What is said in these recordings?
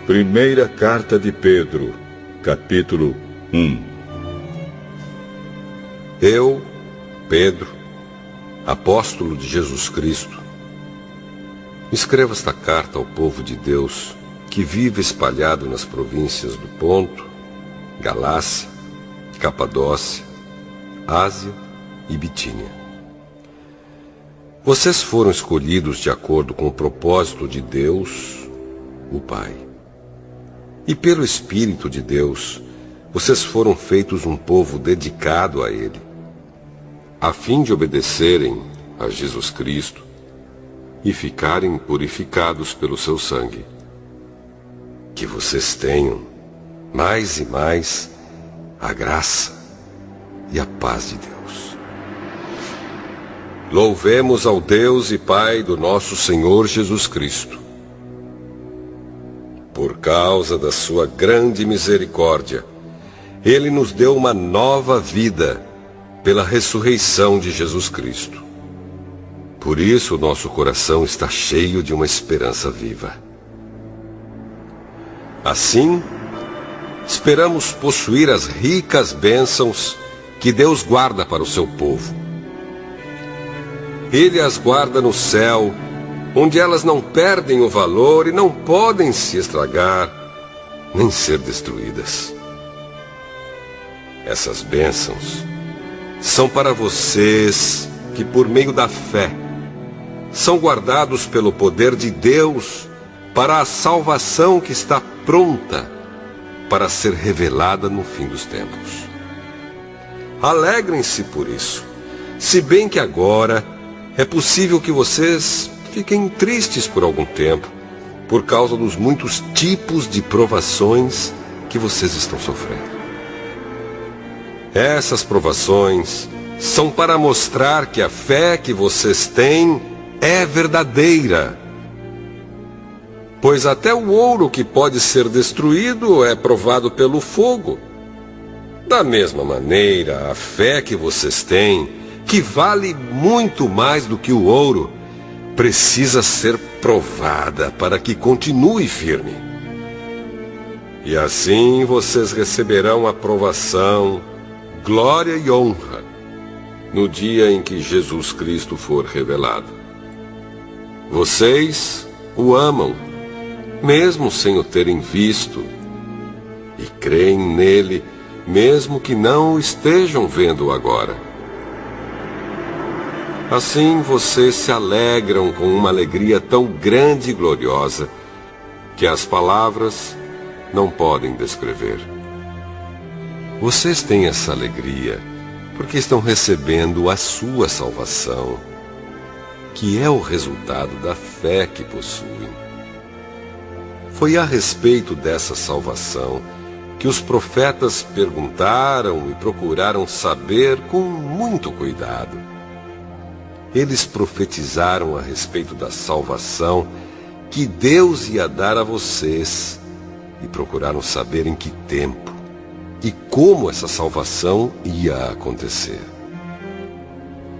Primeira Carta de Pedro, capítulo 1. Eu, Pedro, apóstolo de Jesus Cristo, escrevo esta carta ao povo de Deus que vive espalhado nas províncias do Ponto, Galácia, Capadócia, Ásia e Bitínia. Vocês foram escolhidos de acordo com o propósito de Deus, o Pai. E pelo Espírito de Deus, vocês foram feitos um povo dedicado a Ele, a fim de obedecerem a Jesus Cristo e ficarem purificados pelo seu sangue. Que vocês tenham, mais e mais, a graça e a paz de Deus. Louvemos ao Deus e Pai do nosso Senhor Jesus Cristo. Por causa da sua grande misericórdia, Ele nos deu uma nova vida pela ressurreição de Jesus Cristo. Por isso, nosso coração está cheio de uma esperança viva. Assim, esperamos possuir as ricas bênçãos que Deus guarda para o seu povo. Ele as guarda no céu, onde elas não perdem o valor e não podem se estragar, nem ser destruídas. Essas bênçãos são para vocês que, por meio da fé, são guardados pelo poder de Deus para a salvação que está pronta para ser revelada no fim dos tempos. Alegrem-se por isso, se bem que agora é possível que vocês fiquem tristes por algum tempo, por causa dos muitos tipos de provações que vocês estão sofrendo. Essas provações são para mostrar que a fé que vocês têm é verdadeira. Pois até o ouro que pode ser destruído é provado pelo fogo. Da mesma maneira, a fé que vocês têm, que vale muito mais do que o ouro, precisa ser provada para que continue firme. E assim vocês receberão aprovação, glória e honra no dia em que Jesus Cristo for revelado. Vocês o amam, mesmo sem o terem visto, e creem nele, mesmo que não o estejam vendo agora. Assim vocês se alegram com uma alegria tão grande e gloriosa que as palavras não podem descrever. Vocês têm essa alegria porque estão recebendo a sua salvação, que é o resultado da fé que possuem. Foi a respeito dessa salvação que os profetas perguntaram e procuraram saber com muito cuidado. Eles profetizaram a respeito da salvação que Deus ia dar a vocês e procuraram saber em que tempo e como essa salvação ia acontecer.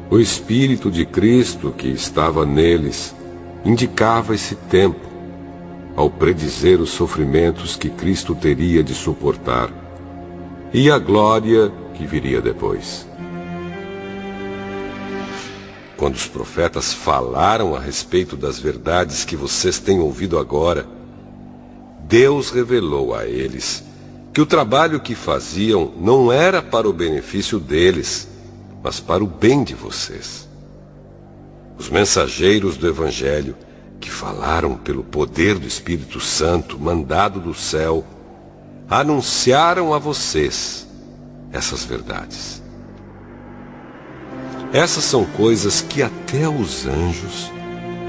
O Espírito de Cristo que estava neles indicava esse tempo, ao predizer os sofrimentos que Cristo teria de suportar e a glória que viria depois. Quando os profetas falaram a respeito das verdades que vocês têm ouvido agora, Deus revelou a eles que o trabalho que faziam não era para o benefício deles, mas para o bem de vocês. Os mensageiros do Evangelho, que falaram pelo poder do Espírito Santo mandado do céu, anunciaram a vocês essas verdades. Essas são coisas que até os anjos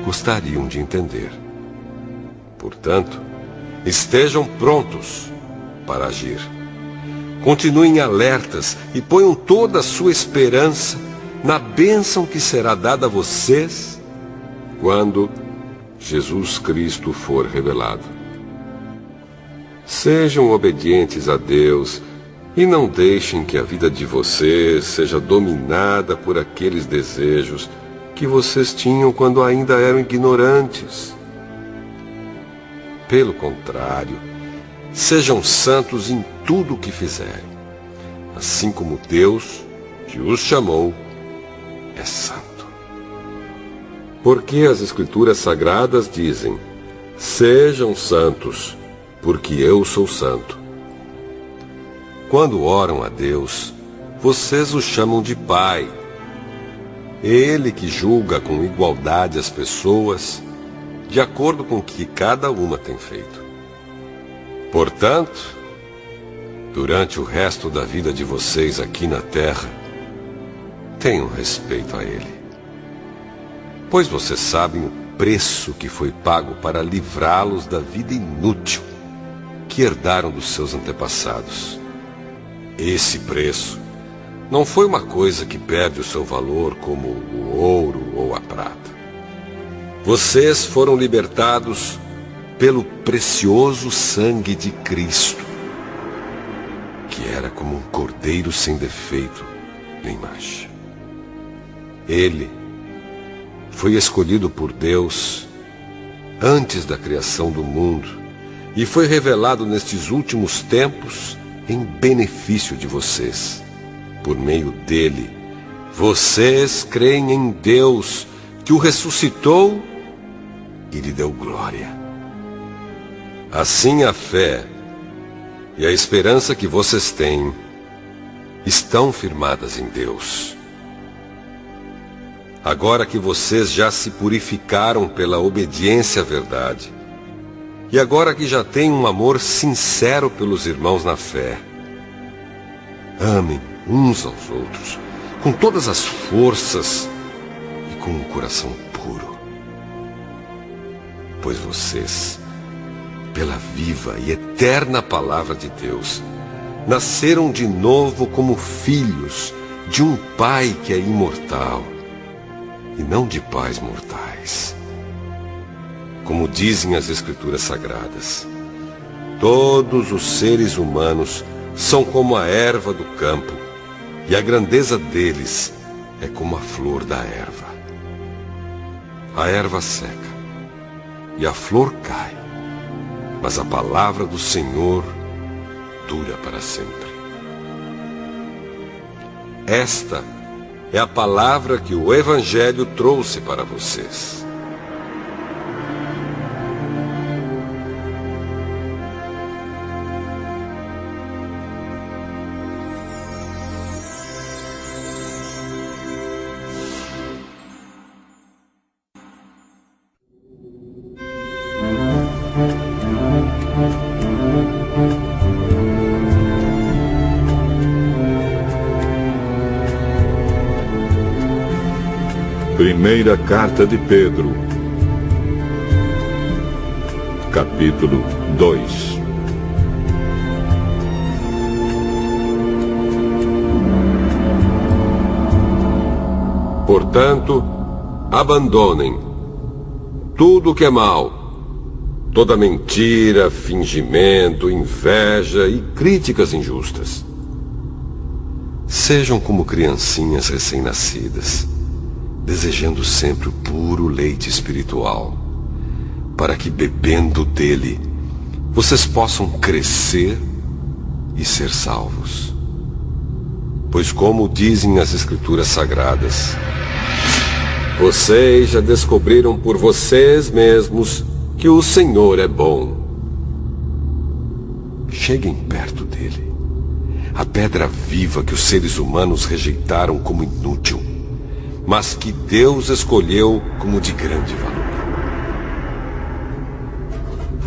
gostariam de entender. Portanto, estejam prontos para agir. Continuem alertas e ponham toda a sua esperança na bênção que será dada a vocês quando Jesus Cristo for revelado. Sejam obedientes a Deus e não deixem que a vida de vocês seja dominada por aqueles desejos que vocês tinham quando ainda eram ignorantes. Pelo contrário, Sejam santos em tudo o que fizerem, assim como Deus, que os chamou, é santo. Porque as Escrituras Sagradas dizem: sejam santos, porque eu sou santo. Quando oram a Deus, vocês o chamam de Pai. Ele que julga com igualdade as pessoas, de acordo com o que cada uma tem feito. Portanto, durante o resto da vida de vocês aqui na terra, tenham respeito a Ele. Pois vocês sabem o preço que foi pago para livrá-los da vida inútil que herdaram dos seus antepassados. Esse preço não foi uma coisa que perde o seu valor como o ouro ou a prata. Vocês foram libertados pelo precioso sangue de Cristo, que era como um cordeiro sem defeito nem mancha. Ele foi escolhido por Deus antes da criação do mundo e foi revelado nestes últimos tempos em benefício de vocês. Por meio dele, vocês creem em Deus, que o ressuscitou e lhe deu glória. Assim a fé e a esperança que vocês têm estão firmadas em Deus. Agora que vocês já se purificaram pela obediência à verdade, e agora que já têm um amor sincero pelos irmãos na fé, amem uns aos outros com todas as forças e com um coração puro. Pois vocês, pela viva e eterna palavra de Deus, nasceram de novo como filhos de um Pai que é imortal e não de pais mortais. Como dizem as Escrituras Sagradas, todos os seres humanos são como a erva do campo, e a grandeza deles é como a flor da erva. A erva seca e a flor cai, mas a palavra do Senhor dura para sempre. Esta é a palavra que o Evangelho trouxe para vocês. Primeira Carta de Pedro, capítulo 2. Portanto, abandonem tudo o que é mal, toda mentira, fingimento, inveja e críticas injustas. Sejam como criancinhas recém-nascidas, desejando sempre o puro leite espiritual, para que, bebendo dele, vocês possam crescer e ser salvos. Pois, como dizem as Escrituras Sagradas, vocês já descobriram por vocês mesmos que o Senhor é bom. Cheguem perto dele, a pedra viva que os seres humanos rejeitaram como inútil, mas que Deus escolheu como de grande valor.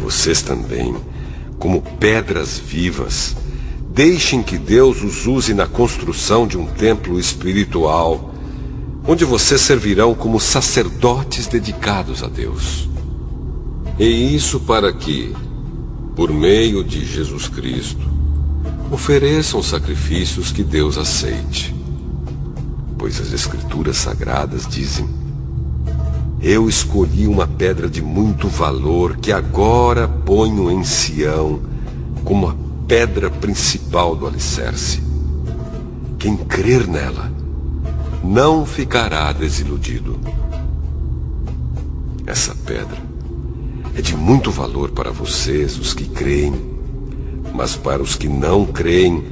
Vocês também, como pedras vivas, deixem que Deus os use na construção de um templo espiritual, onde vocês servirão como sacerdotes dedicados a Deus. E isso para que, por meio de Jesus Cristo, ofereçam sacrifícios que Deus aceite. Pois as Escrituras Sagradas dizem: eu escolhi uma pedra de muito valor que agora ponho em Sião como a pedra principal do alicerce. Quem crer nela não ficará desiludido. Essa pedra é de muito valor para vocês, os que creem, Mas para os que não creem,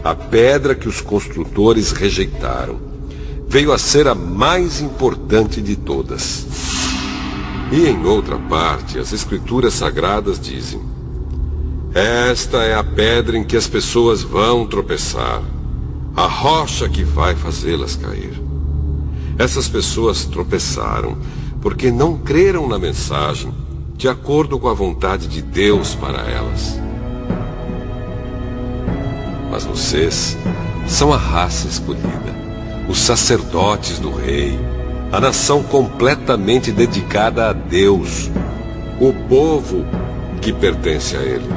a pedra que os construtores rejeitaram veio a ser a mais importante de todas. E em outra parte, as Escrituras Sagradas dizem: esta é a pedra em que as pessoas vão tropeçar, a rocha que vai fazê-las cair. Essas pessoas tropeçaram porque não creram na mensagem de acordo com a vontade de Deus para elas. Mas vocês são a raça escolhida, os sacerdotes do rei, a nação completamente dedicada a Deus, o povo que pertence a Ele.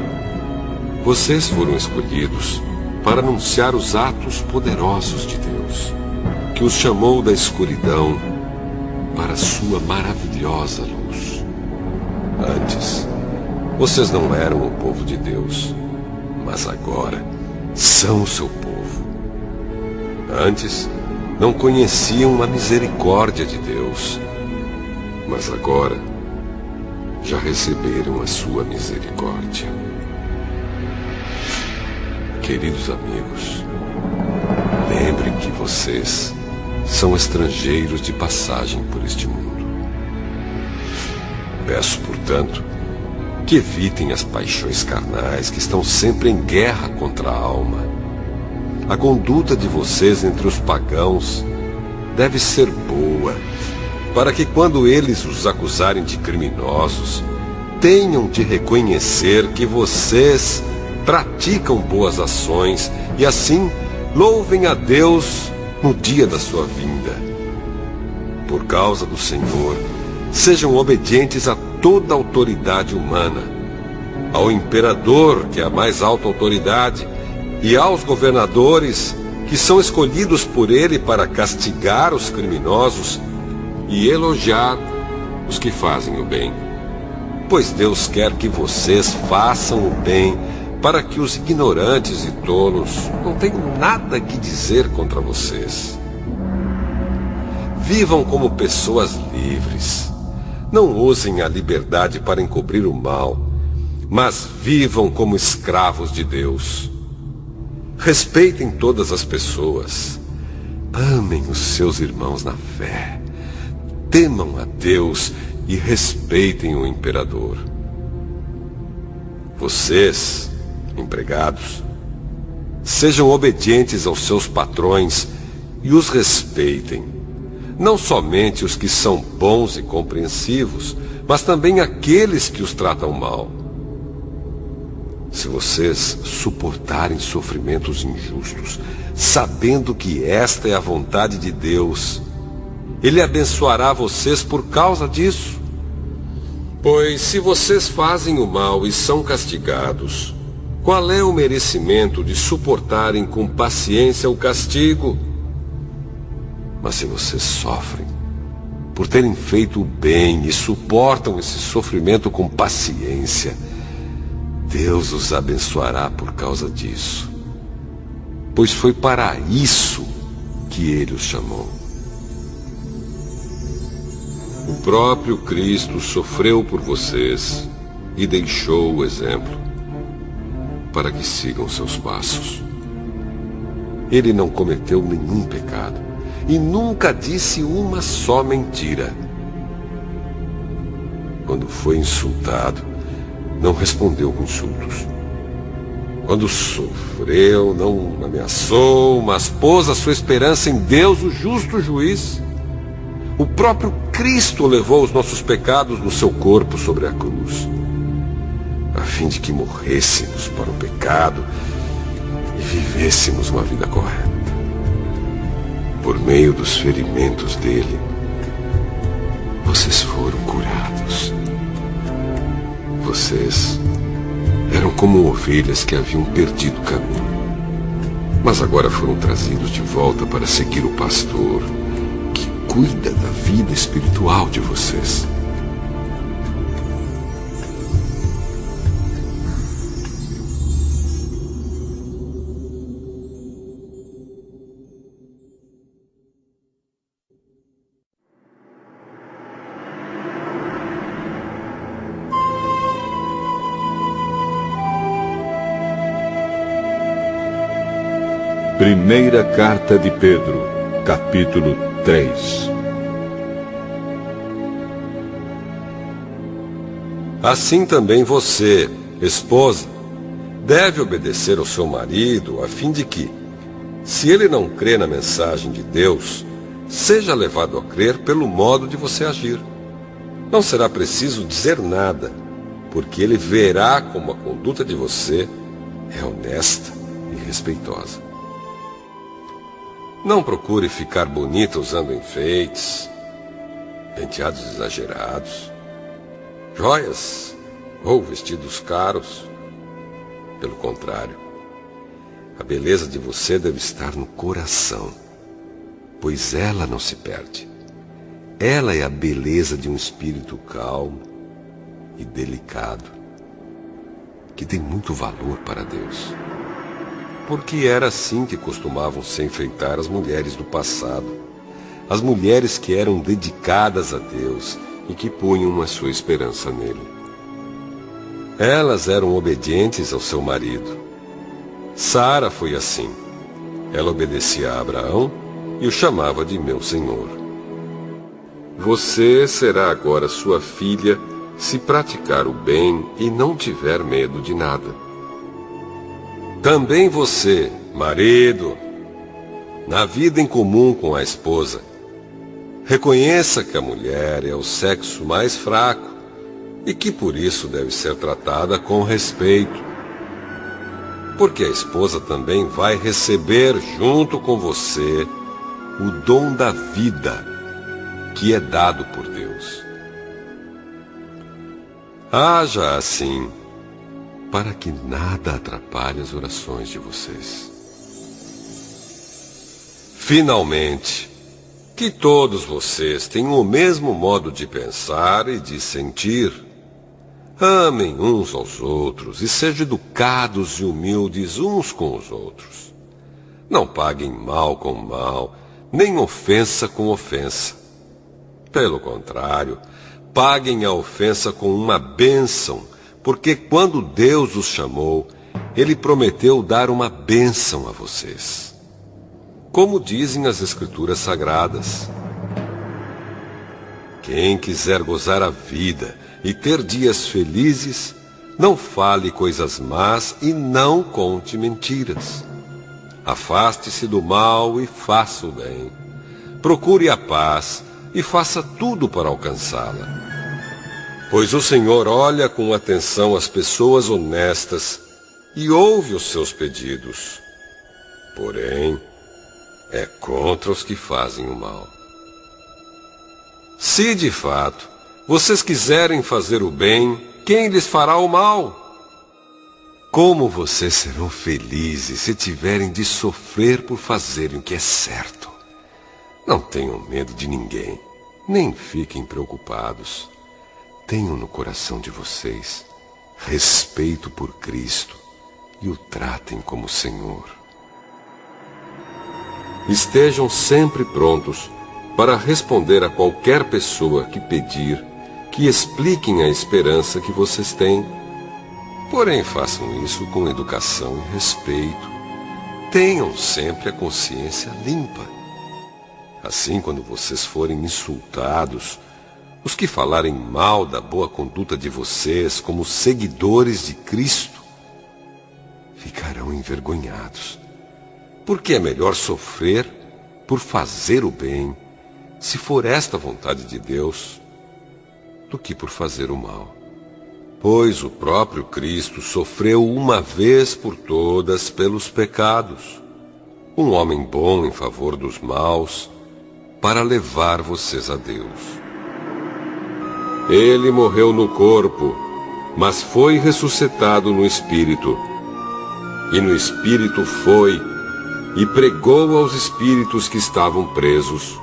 Vocês foram escolhidos para anunciar os atos poderosos de Deus, que os chamou da escuridão para a sua maravilhosa luz. Antes, vocês não eram o povo de Deus, mas agora são o seu povo. Antes, não conheciam a misericórdia de Deus, mas agora já receberam a sua misericórdia. Queridos amigos, lembrem que vocês são estrangeiros de passagem por este mundo. Peço, portanto, que evitem as paixões carnais que estão sempre em guerra contra a alma. A conduta de vocês entre os pagãos deve ser boa, para que quando eles os acusarem de criminosos, tenham de reconhecer que vocês praticam boas ações e assim louvem a Deus no dia da sua vinda. Por causa do Senhor, sejam obedientes a toda autoridade humana, ao imperador, que é a mais alta autoridade, e aos governadores, que são escolhidos por ele para castigar os criminosos e elogiar os que fazem o bem. Pois Deus quer que vocês façam o bem, para que os ignorantes e tolos não tenham nada que dizer contra vocês. Vivam como pessoas livres. Não usem a liberdade para encobrir o mal, mas vivam como escravos de Deus. Respeitem todas as pessoas. Amem os seus irmãos na fé. Temam a Deus e respeitem o imperador. Vocês, empregados, sejam obedientes aos seus patrões e os respeitem. Não somente os que são bons e compreensivos, mas também aqueles que os tratam mal. Se vocês suportarem sofrimentos injustos, sabendo que esta é a vontade de Deus, Ele abençoará vocês por causa disso. Pois se vocês fazem o mal e são castigados, qual é o merecimento de suportarem com paciência o castigo? Mas se vocês sofrem por terem feito o bem e suportam esse sofrimento com paciência, Deus os abençoará por causa disso. Pois foi para isso que Ele os chamou. O próprio Cristo sofreu por vocês e deixou o exemplo para que sigam seus passos. Ele não cometeu nenhum pecado e nunca disse uma só mentira. Quando foi insultado, não respondeu com insultos. Quando sofreu, não ameaçou, mas pôs a sua esperança em Deus, o justo juiz. O próprio Cristo levou os nossos pecados no seu corpo sobre a cruz, a fim de que morrêssemos para o pecado e vivêssemos uma vida correta. Por meio dos ferimentos dele, vocês foram curados. Vocês eram como ovelhas que haviam perdido o caminho, mas agora foram trazidos de volta para seguir o pastor que cuida da vida espiritual de vocês. Primeira Carta de Pedro, capítulo 3. Assim também você, esposa, deve obedecer ao seu marido, a fim de que, se ele não crê na mensagem de Deus, seja levado a crer pelo modo de você agir. Não será preciso dizer nada, porque ele verá como a conduta de você é honesta e respeitosa. Não procure ficar bonita usando enfeites, penteados exagerados, joias ou vestidos caros. Pelo contrário, a beleza de você deve estar no coração, pois ela não se perde. Ela é a beleza de um espírito calmo e delicado, que tem muito valor para Deus. Porque era assim que costumavam se enfeitar as mulheres do passado, as mulheres que eram dedicadas a Deus e que punham a sua esperança nele. Elas eram obedientes ao seu marido. Sara foi assim. Ela obedecia a Abraão e o chamava de meu senhor. Você será agora sua filha se praticar o bem e não tiver medo de nada. Também você, marido, na vida em comum com a esposa, reconheça que a mulher é o sexo mais fraco e que por isso deve ser tratada com respeito. Porque a esposa também vai receber junto com você o dom da vida que é dado por Deus. Haja assim, para que nada atrapalhe as orações de vocês. Finalmente, que todos vocês tenham o mesmo modo de pensar e de sentir. Amem uns aos outros e sejam educados e humildes uns com os outros. Não paguem mal com mal, nem ofensa com ofensa. Pelo contrário, paguem a ofensa com uma bênção, porque quando Deus os chamou, Ele prometeu dar uma bênção a vocês. Como dizem as Escrituras Sagradas: quem quiser gozar a vida e ter dias felizes, não fale coisas más e não conte mentiras. Afaste-se do mal e faça o bem. Procure a paz e faça tudo para alcançá-la. Pois o Senhor olha com atenção as pessoas honestas e ouve os seus pedidos. Porém, é contra os que fazem o mal. Se de fato vocês quiserem fazer o bem, quem lhes fará o mal? Como vocês serão felizes se tiverem de sofrer por fazerem o que é certo? Não tenham medo de ninguém, nem fiquem preocupados. Tenham no coração de vocês respeito por Cristo e o tratem como Senhor. Estejam sempre prontos para responder a qualquer pessoa que pedir que expliquem a esperança que vocês têm. Porém, façam isso com educação e respeito. Tenham sempre a consciência limpa. Assim, quando vocês forem insultados, os que falarem mal da boa conduta de vocês como seguidores de Cristo ficarão envergonhados, porque é melhor sofrer por fazer o bem, se for esta a vontade de Deus, do que por fazer o mal. Pois o próprio Cristo sofreu uma vez por todas pelos pecados, um homem bom em favor dos maus, para levar vocês a Deus. Ele morreu no corpo, mas foi ressuscitado no Espírito. E no Espírito foi e pregou aos espíritos que estavam presos.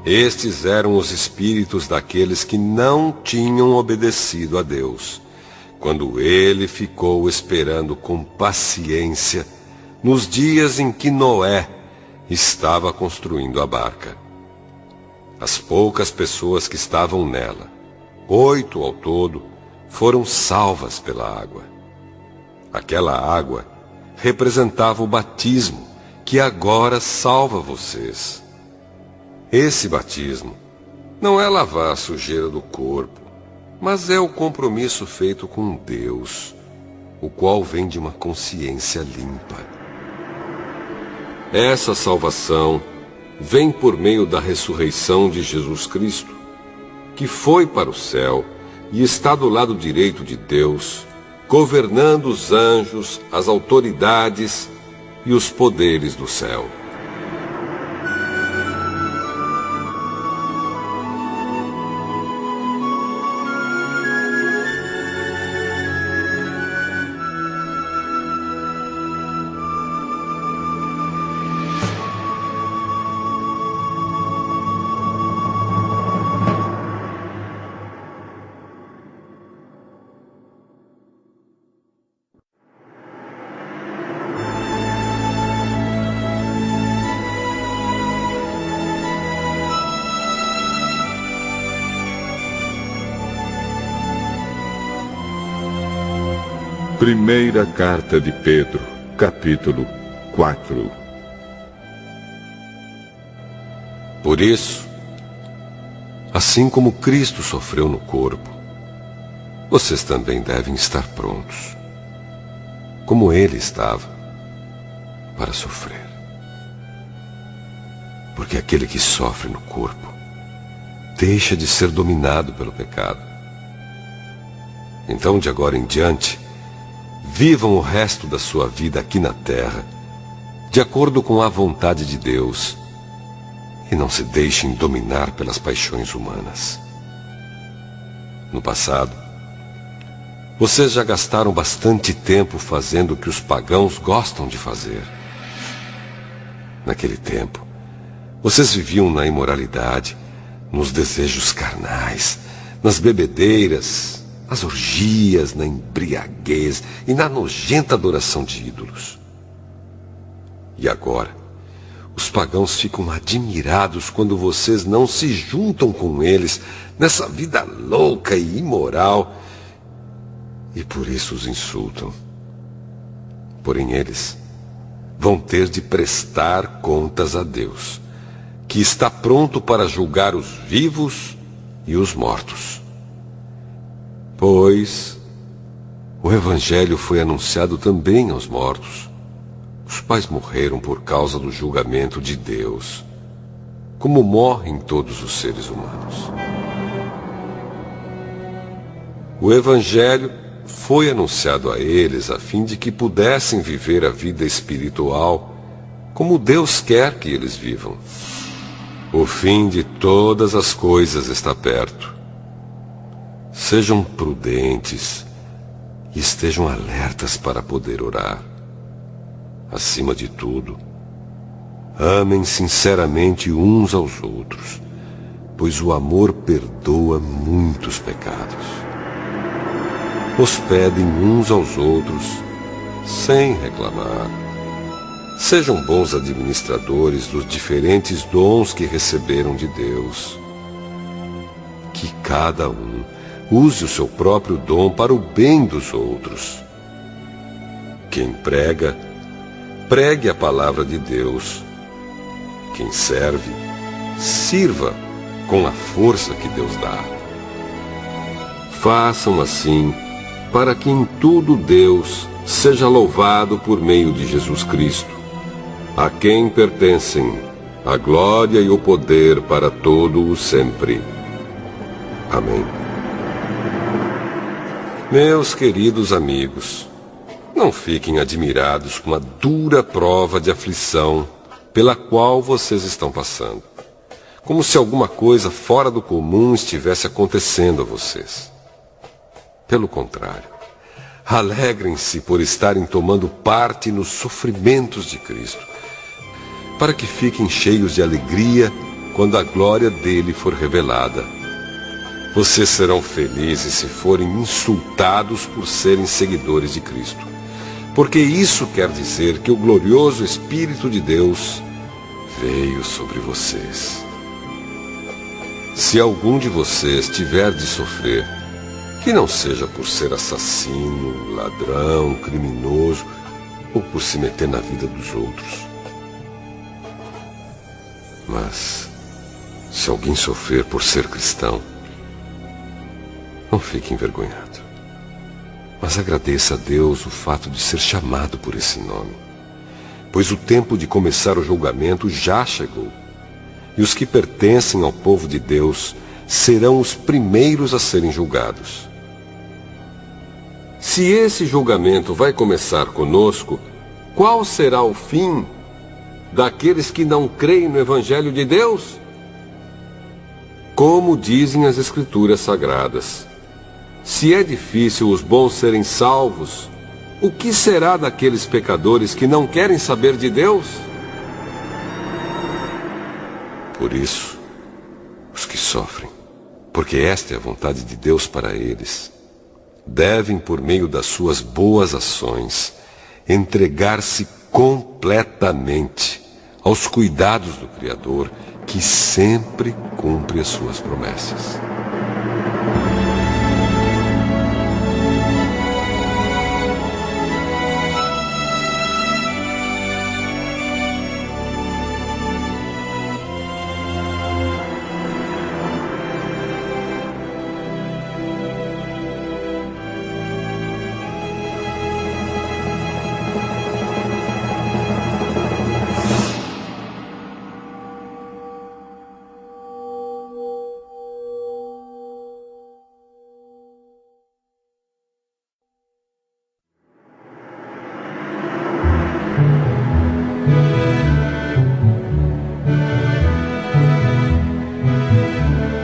Estes eram os espíritos daqueles que não tinham obedecido a Deus, quando ele ficou esperando com paciência nos dias em que Noé estava construindo a barca. As poucas pessoas que estavam nela, 8 ao todo, foram salvas pela água. Aquela água representava o batismo que agora salva vocês. Esse batismo não é lavar a sujeira do corpo, mas é o compromisso feito com Deus, o qual vem de uma consciência limpa. Essa salvação vem por meio da ressurreição de Jesus Cristo, que foi para o céu e está do lado direito de Deus, governando os anjos, as autoridades e os poderes do céu. Primeira carta de Pedro, capítulo 4. Por isso, assim como Cristo sofreu no corpo, vocês também devem estar prontos, como Ele estava, para sofrer. Porque aquele que sofre no corpo deixa de ser dominado pelo pecado. Então, de agora em diante, vivam o resto da sua vida aqui na terra, de acordo com a vontade de Deus, e não se deixem dominar pelas paixões humanas. No passado, vocês já gastaram bastante tempo fazendo o que os pagãos gostam de fazer. Naquele tempo, vocês viviam na imoralidade, nos desejos carnais, nas bebedeiras, nas orgias, na embriaguez e na nojenta adoração de ídolos. E agora, os pagãos ficam admirados quando vocês não se juntam com eles nessa vida louca e imoral, e por isso os insultam. Porém, eles vão ter de prestar contas a Deus, que está pronto para julgar os vivos e os mortos. Pois o Evangelho foi anunciado também aos mortos, os quais morreram por causa do julgamento de Deus, como morrem todos os seres humanos. O Evangelho foi anunciado a eles a fim de que pudessem viver a vida espiritual como Deus quer que eles vivam. O fim de todas as coisas está perto. Sejam prudentes e estejam alertas para poder orar. Acima de tudo, amem sinceramente uns aos outros, pois o amor perdoa muitos pecados. Hospedem uns aos outros sem reclamar. Sejam bons administradores dos diferentes dons que receberam de Deus. Que cada um use o seu próprio dom para o bem dos outros. Quem prega, pregue a palavra de Deus. Quem serve, sirva com a força que Deus dá. Façam assim, para que em tudo Deus seja louvado por meio de Jesus Cristo, a quem pertencem a glória e o poder para todo o sempre. Amém. Meus queridos amigos, não fiquem admirados com a dura prova de aflição pela qual vocês estão passando, como se alguma coisa fora do comum estivesse acontecendo a vocês. Pelo contrário, alegrem-se por estarem tomando parte nos sofrimentos de Cristo, para que fiquem cheios de alegria quando a glória dele for revelada. Vocês serão felizes se forem insultados por serem seguidores de Cristo, porque isso quer dizer que o glorioso Espírito de Deus veio sobre vocês. Se algum de vocês tiver de sofrer, que não seja por ser assassino, ladrão, criminoso ou por se meter na vida dos outros. Mas, se alguém sofrer por ser cristão, não fique envergonhado. Mas agradeça a Deus o fato de ser chamado por esse nome, pois o tempo de começar o julgamento já chegou, e os que pertencem ao povo de Deus serão os primeiros a serem julgados. Se esse julgamento vai começar conosco, qual será o fim daqueles que não creem no Evangelho de Deus? Como dizem as Escrituras Sagradas, se é difícil os bons serem salvos, o que será daqueles pecadores que não querem saber de Deus? Por isso, os que sofrem, porque esta é a vontade de Deus para eles, devem, por meio das suas boas ações, entregar-se completamente aos cuidados do Criador, que sempre cumpre as suas promessas.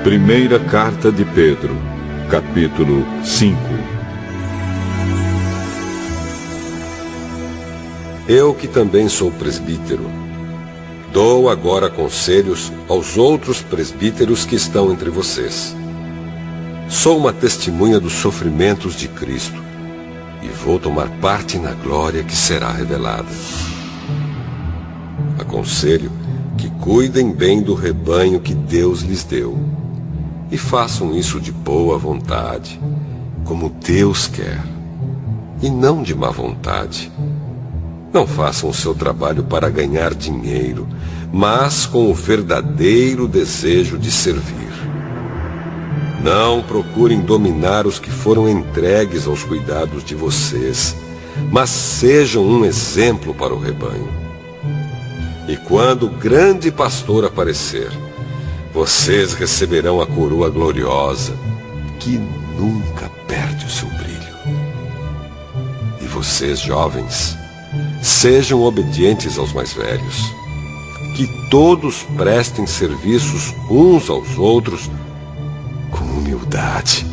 Primeira Carta de Pedro, capítulo 5. Eu, que também sou presbítero, dou agora conselhos aos outros presbíteros que estão entre vocês. Sou uma testemunha dos sofrimentos de Cristo e vou tomar parte na glória que será revelada. Aconselho que cuidem bem do rebanho que Deus lhes deu. E façam isso de boa vontade, como Deus quer, e não de má vontade. Não façam o seu trabalho para ganhar dinheiro, mas com o verdadeiro desejo de servir. Não procurem dominar os que foram entregues aos cuidados de vocês, mas sejam um exemplo para o rebanho. E quando o grande pastor aparecer, vocês receberão a coroa gloriosa, que nunca perde o seu brilho. E vocês, jovens, sejam obedientes aos mais velhos. Que todos prestem serviços uns aos outros com humildade,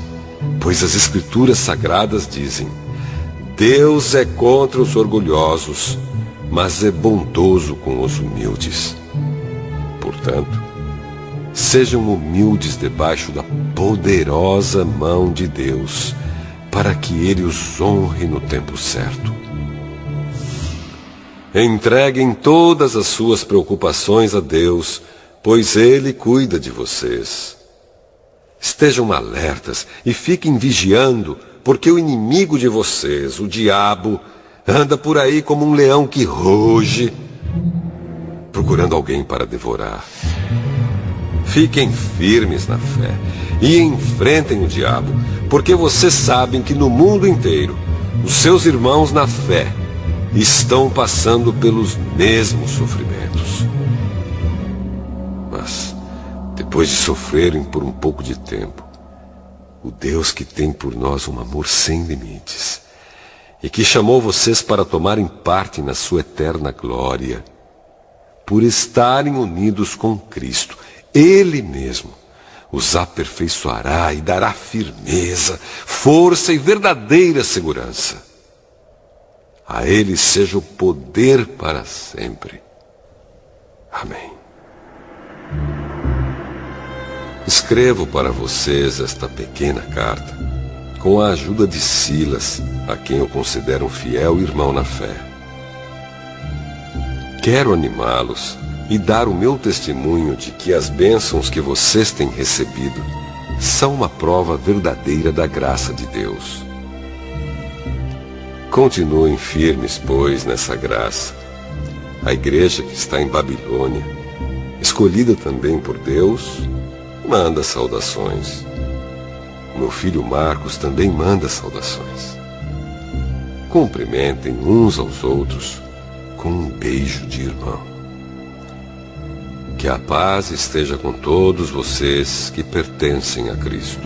pois as Escrituras Sagradas dizem: Deus é contra os orgulhosos, mas é bondoso com os humildes. Portanto, sejam humildes debaixo da poderosa mão de Deus, para que Ele os honre no tempo certo. Entreguem todas as suas preocupações a Deus, pois Ele cuida de vocês. Estejam alertas e fiquem vigiando, porque o inimigo de vocês, o diabo, anda por aí como um leão que ruge, procurando alguém para devorar. Fiquem firmes na fé e enfrentem o diabo, porque vocês sabem que no mundo inteiro os seus irmãos na fé estão passando pelos mesmos sofrimentos. Mas, depois de sofrerem por um pouco de tempo, o Deus que tem por nós um amor sem limites e que chamou vocês para tomarem parte na sua eterna glória, por estarem unidos com Cristo, Ele mesmo os aperfeiçoará e dará firmeza, força e verdadeira segurança. A Ele seja o poder para sempre. Amém. Escrevo para vocês esta pequena carta com a ajuda de Silas, a quem eu considero um fiel irmão na fé. Quero animá-los e dar o meu testemunho de que as bênçãos que vocês têm recebido são uma prova verdadeira da graça de Deus. Continuem firmes, pois, nessa graça. A igreja que está em Babilônia escolhida também por Deus, manda saudações. Meu filho Marcos também manda saudações. Cumprimentem uns aos outros com um beijo de irmão. Que a paz esteja com todos vocês que pertencem a Cristo.